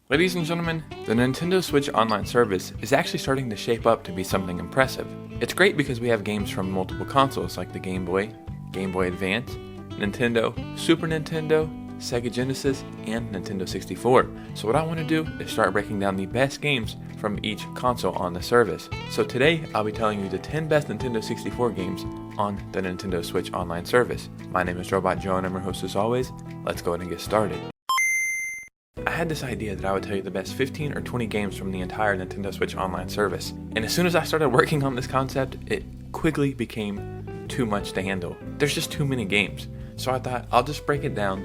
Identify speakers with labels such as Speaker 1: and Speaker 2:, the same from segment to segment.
Speaker 1: Ladies and gentlemen, the Nintendo Switch Online service is actually starting to shape up to be something impressive. It's great because we have games from multiple consoles like the Game Boy, Game Boy Advance, Nintendo, Super Nintendo, Sega Genesis, and Nintendo 64. So what I want to do is start breaking down the best games from each console on the service. So today, I'll be telling you the 10 best Nintendo 64 games on the Nintendo Switch Online service. My name is Robot Joe and I'm your host as always. Let's go ahead and get started. I had this idea that I would tell you the best 15 or 20 games from the entire Nintendo Switch Online service. And as soon as I started working on this concept, it quickly became too much to handle. There's just too many games. So I thought I'll just break it down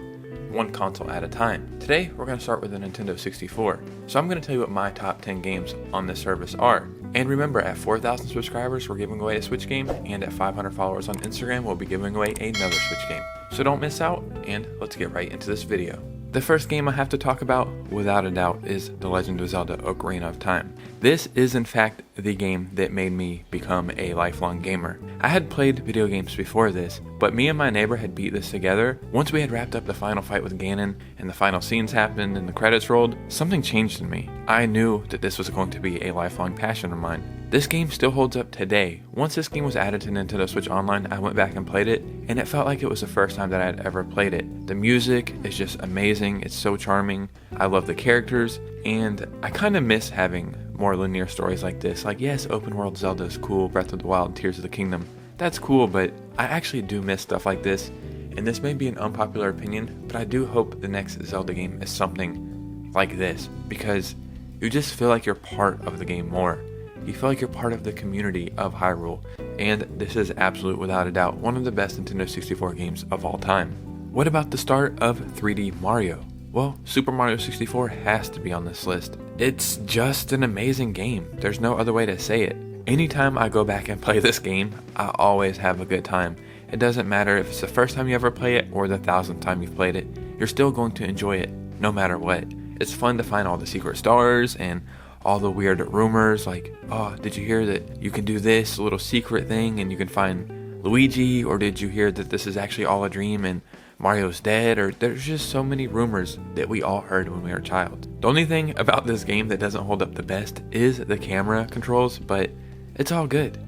Speaker 1: one console at a time. Today, we're going to start with the Nintendo 64. So I'm going to tell you what my top 10 games on this service are. And remember, at 4,000 subscribers, we're giving away a Switch game, and at 500 followers on Instagram, we'll be giving away another Switch game. So don't miss out, and let's get right into this video. The first game I have to talk about, without a doubt, is The Legend of Zelda Ocarina of Time. This is in fact the game that made me become a lifelong gamer. I had played video games before this, but me and my neighbor had beat this together. Once we had wrapped up the final fight with Ganon, and the final scenes happened and the credits rolled, something changed in me. I knew that this was going to be a lifelong passion of mine. This game still holds up today. Once this game was added to Nintendo Switch Online, I went back and played it, and it felt like it was the first time that I had ever played it. The music is just amazing, it's so charming, I love the characters, and I kind of miss having more linear stories like this. Like, yes, open world Zelda is cool, Breath of the Wild, Tears of the Kingdom, that's cool, but I actually do miss stuff like this, and this may be an unpopular opinion, but I do hope the next Zelda game is something like this, because you just feel like you're part of the game more. You feel like you're part of the community of Hyrule, and this is absolute without a doubt one of the best Nintendo 64 games of all time. What about the start of 3D Mario? Well, Super Mario 64 has to be on this list. It's just an amazing game. There's no other way to say it. Anytime I go back and play this game, I always have a good time. It doesn't matter if it's the first time you ever play it or the 1000th time you've played it, you're still going to enjoy it no matter what. It's fun to find all the secret stars and all the weird rumors like, oh, did you hear that you can do this little secret thing and you can find Luigi, or did you hear that this is actually all a dream and Mario's dead? Or there's just so many rumors that we all heard when we were a child. The only thing about this game that doesn't hold up the best is the camera controls, but it's all good.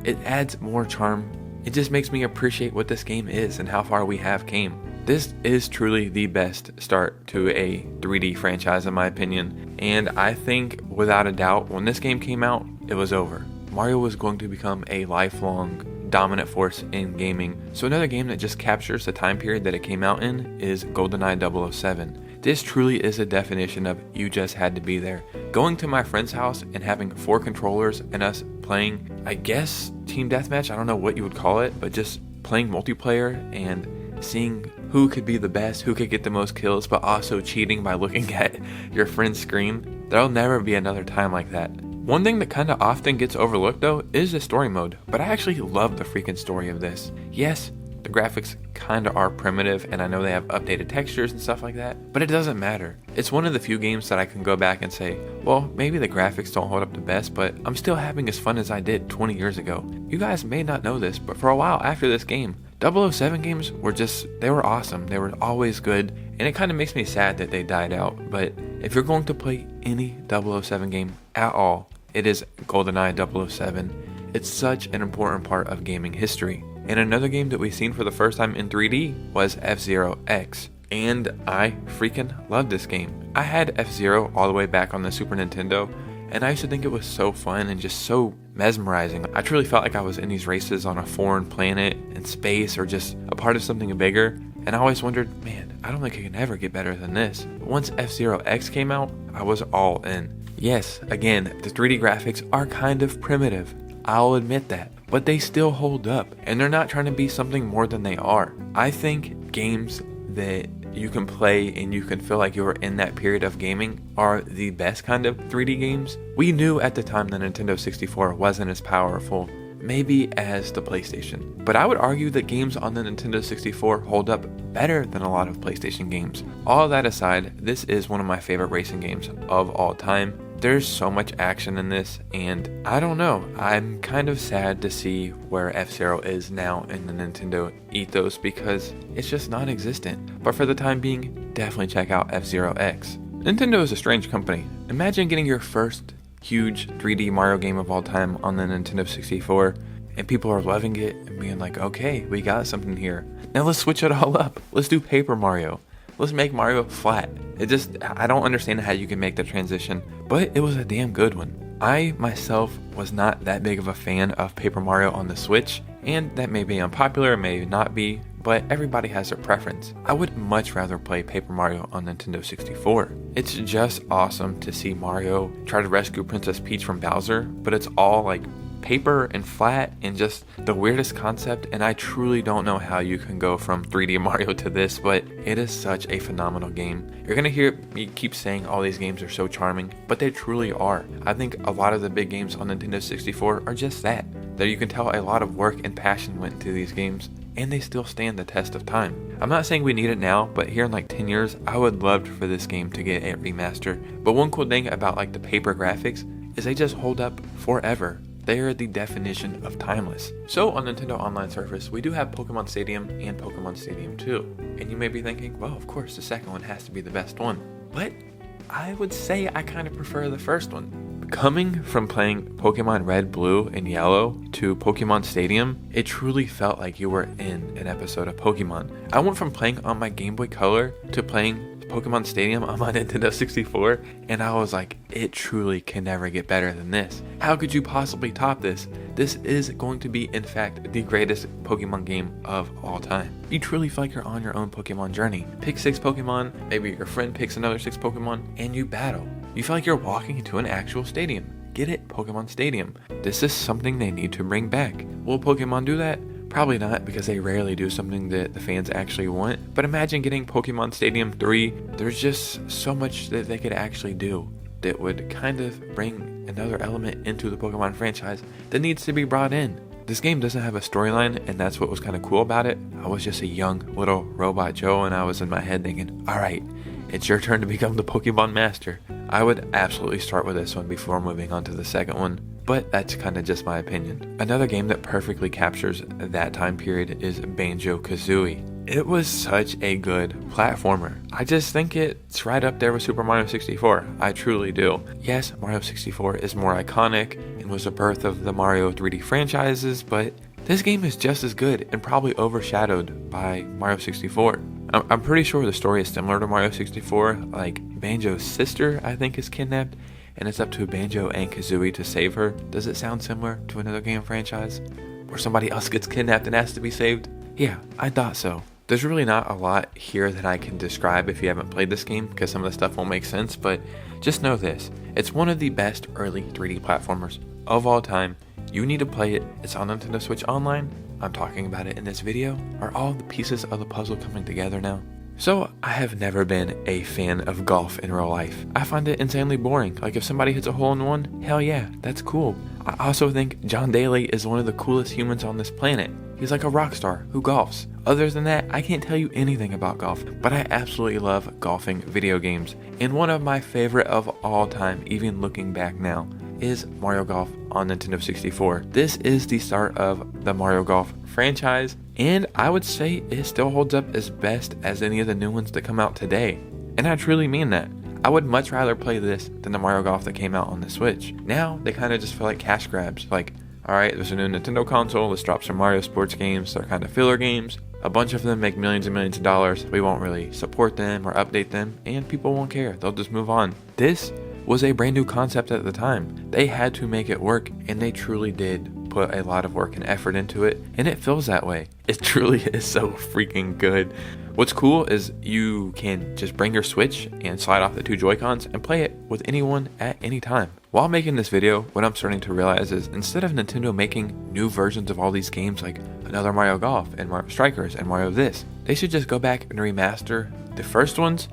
Speaker 1: It adds more charm. It just makes me appreciate what this game is and how far we have came. This is truly the best start to a 3D franchise in my opinion, and I think without a doubt when this game came out, it was over. Mario was going to become a lifelong dominant force in gaming. So another game that just captures the time period that it came out in is GoldenEye 007. This truly is a definition of you just had to be there. Going to my friend's house and having 4 controllers and us playing, I guess, team deathmatch, I don't know what you would call it, but just playing multiplayer and seeing who could be the best, who could get the most kills, but also cheating by looking at your friend's screen. There'll never be another time like that. One thing that kind of often gets overlooked though is the story mode, but I actually love the freaking story of this. Yes, the graphics kind of are primitive, and I know they have updated textures and stuff like that, but it doesn't matter. It's one of the few games that I can go back and say, well, maybe the graphics don't hold up the best, but I'm still having as fun as I did 20 years ago. You guys may not know this, but for a while after this game, 007 games were they were awesome. They were always good, and it kind of makes me sad that they died out, but if you're going to play any 007 game at all, it is GoldenEye 007. It's such an important part of gaming history. And another game that we've seen for the first time in 3D was FZero X. And I freaking love this game. I had FZero all the way back on the Super Nintendo, and I used to think it was so fun and just so mesmerizing. I truly felt like I was in these races on a foreign planet in space or just a part of something bigger. And I always wondered, man, I don't think I can ever get better than this. But once FZero X came out, I was all in. Yes, again, the 3D graphics are kind of primitive. I'll admit that. But they still hold up, and they're not trying to be something more than they are. I think games that you can play and you can feel like you're in that period of gaming are the best kind of 3D games. We knew at the time the Nintendo 64 wasn't as powerful, maybe as the PlayStation, but I would argue that games on the Nintendo 64 hold up better than a lot of PlayStation games. All that aside, this is one of my favorite racing games of all time. There's so much action in this, and I don't know, I'm kind of sad to see where F-Zero is now in the Nintendo ethos because it's just non-existent. But for the time being, definitely check out F-Zero X. Nintendo is a strange company. Imagine getting your first huge 3D Mario game of all time on the Nintendo 64, and people are loving it and being like, okay, we got something here. Now let's switch it all up. Let's do Paper Mario. Let's make Mario flat. I don't understand how you can make the transition, but it was a damn good one. I myself was not that big of a fan of Paper Mario on the Switch, and that may be unpopular, may not be, but everybody has their preference. I would much rather play Paper Mario on Nintendo 64. It's just awesome to see Mario try to rescue Princess Peach from Bowser, but it's all like paper and flat and just the weirdest concept, and I truly don't know how you can go from 3D Mario to this, but it is such a phenomenal game. You're gonna hear me keep saying all these games are so charming, but they truly are. I think a lot of the big games on Nintendo 64 are just that you can tell a lot of work and passion went into these games, and they still stand the test of time. I'm not saying we need it now, but here in like 10 years, I would love for this game to get a remaster. But one cool thing about like the paper graphics is they just hold up forever. They are the definition of timeless. So on Nintendo Online Service, we do have Pokemon Stadium and Pokemon Stadium 2. And you may be thinking, well, of course, the second one has to be the best one. But I would say I kind of prefer the first one. Coming from playing Pokemon Red, Blue, and Yellow to Pokemon Stadium, it truly felt like you were in an episode of Pokemon. I went from playing on my Game Boy Color to playing Pokemon Stadium on my Nintendo 64, and I was like, it truly can never get better than this. How could you possibly top this? This is going to be, in fact, the greatest Pokemon game of all time. You truly feel like you're on your own Pokemon journey. Pick 6 Pokemon, maybe your friend picks another 6 Pokemon, and you battle. You feel like you're walking into an actual stadium. Get it? Pokemon Stadium. This is something they need to bring back. Will Pokemon do that? Probably not, because they rarely do something that the fans actually want. But imagine getting Pokemon Stadium 3. There's just so much that they could actually do that would kind of bring another element into the Pokemon franchise that needs to be brought in. This game doesn't have a storyline, and that's what was kind of cool about it. I was just a young little robot Joe, and I was in my head thinking, alright, it's your turn to become the Pokemon Master. I would absolutely start with this one before moving on to the second one. But that's kind of just my opinion. Another game that perfectly captures that time period is Banjo Kazooie. It was such a good platformer. I just think it's right up there with Super Mario 64. I truly do. Yes, Mario 64 is more iconic and was the birth of the Mario 3D franchises, but this game is just as good and probably overshadowed by Mario 64. I'm pretty sure the story is similar to Mario 64, like Banjo's sister, I think, is kidnapped, and it's up to Banjo and Kazooie to save her. Does it sound similar to another game franchise where somebody else gets kidnapped and has to be saved? Yeah, I thought so. There's really not a lot here that I can describe if you haven't played this game, because some of the stuff won't make sense, but just know this. It's one of the best early 3D platformers of all time. You need to play it. It's on Nintendo Switch Online. I'm talking about it in this video. Are all the pieces of the puzzle coming together now? So, I have never been a fan of golf in real life. I find it insanely boring. Like, if somebody hits a hole-in-one, hell yeah, that's cool. I also think John Daly is one of the coolest humans on this planet. He's like a rock star who golfs. Other than that, I can't tell you anything about golf, but I absolutely love golfing video games. And one of my favorite of all time, even looking back now, is Mario Golf on Nintendo 64. This is the start of the Mario Golf franchise, and I would say it still holds up as best as any of the new ones that come out today. And I truly mean that. I would much rather play this than the Mario Golf that came out on the Switch. Now, they kind of just feel like cash grabs. Like, alright, there's a new Nintendo console, let's drop some Mario sports games. They're kind of filler games. A bunch of them make millions and millions of dollars. We won't really support them or update them, and people won't care. They'll just move on. This was a brand new concept at the time. They had to make it work, and they truly did put a lot of work and effort into it, and it feels that way. It truly is so freaking good. What's cool is you can just bring your Switch and slide off the 2 Joy-Cons and play it with anyone at any time. While making this video, what I'm starting to realize is instead of Nintendo making new versions of all these games like another Mario Golf and Mario Strikers and Mario this, they should just go back and remaster the first ones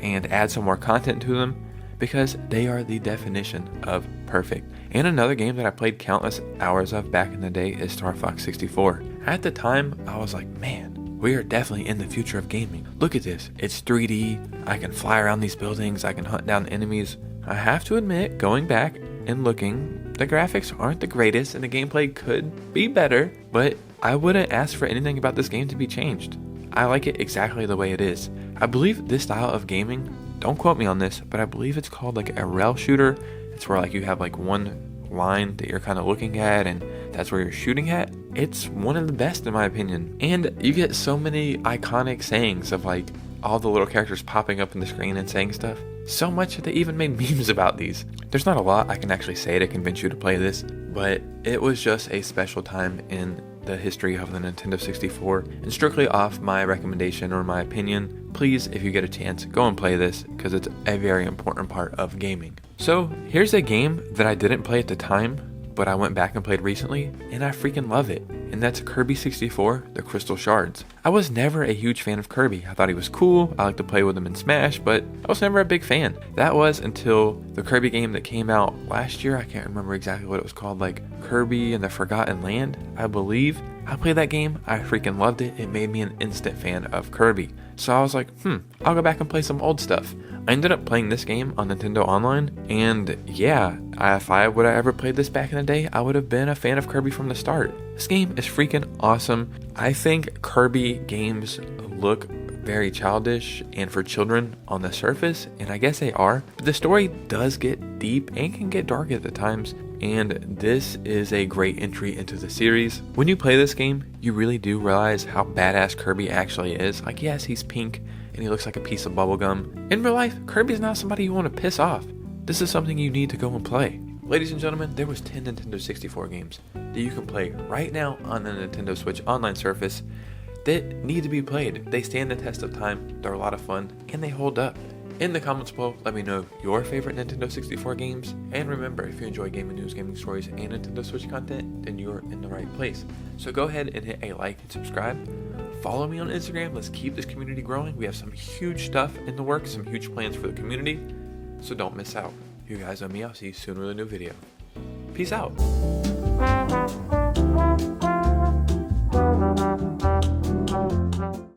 Speaker 1: and add some more content to them, because they are the definition of perfect. And another game that I played countless hours of back in the day is Starfox 64. At the time, I was like, man, we are definitely in the future of gaming. Look at this, it's 3D, I can fly around these buildings, I can hunt down enemies. I have to admit, going back and looking, the graphics aren't the greatest and the gameplay could be better, but I wouldn't ask for anything about this game to be changed. I like it exactly the way it is. I believe this style of gaming don't quote me on this, but I believe it's called like a rail shooter. It's where like you have like one line that you're kind of looking at and that's where you're shooting at. It's one of the best in my opinion. And you get so many iconic sayings of like all the little characters popping up in the screen and saying stuff. So much that they even made memes about these. There's not a lot I can actually say to convince you to play this, but it was just a special time in the history of the Nintendo 64, and strictly off my recommendation or my opinion, please, if you get a chance, go and play this because it's a very important part of gaming. So here's a game that I didn't play at the time, but I went back and played recently, and I freaking love it. And that's Kirby 64, The Crystal Shards. I was never a huge fan of Kirby. I thought he was cool, I liked to play with him in Smash, but I was never a big fan. That was until the Kirby game that came out last year. I can't remember exactly what it was called, like Kirby and the Forgotten Land, I believe. I played that game, I freaking loved it. It made me an instant fan of Kirby. So I was like, I'll go back and play some old stuff. I ended up playing this game on Nintendo Online, and yeah, if I would have ever played this back in the day, I would have been a fan of Kirby from the start. This game is freaking awesome. I think Kirby games look very childish and for children on the surface, and I guess they are, but the story does get deep and can get dark at the times, and this is a great entry into the series. When you play this game, you really do realize how badass Kirby actually is. Like, yes, he's pink and he looks like a piece of bubblegum. In real life, Kirby's not somebody you want to piss off. This is something you need to go and play. Ladies and gentlemen, there was 10 Nintendo 64 games that you can play right now on the Nintendo Switch online surface that need to be played. They stand the test of time, they're a lot of fun, and they hold up. In the comments below, let me know your favorite Nintendo 64 games, and remember, if you enjoy gaming news, gaming stories, and Nintendo Switch content, then you're in the right place. So go ahead and hit a like and subscribe. Follow me on Instagram, let's keep this community growing. We have some huge stuff in the works, some huge plans for the community, so don't miss out. You guys owe me, I'll see you soon with a new video. Peace out.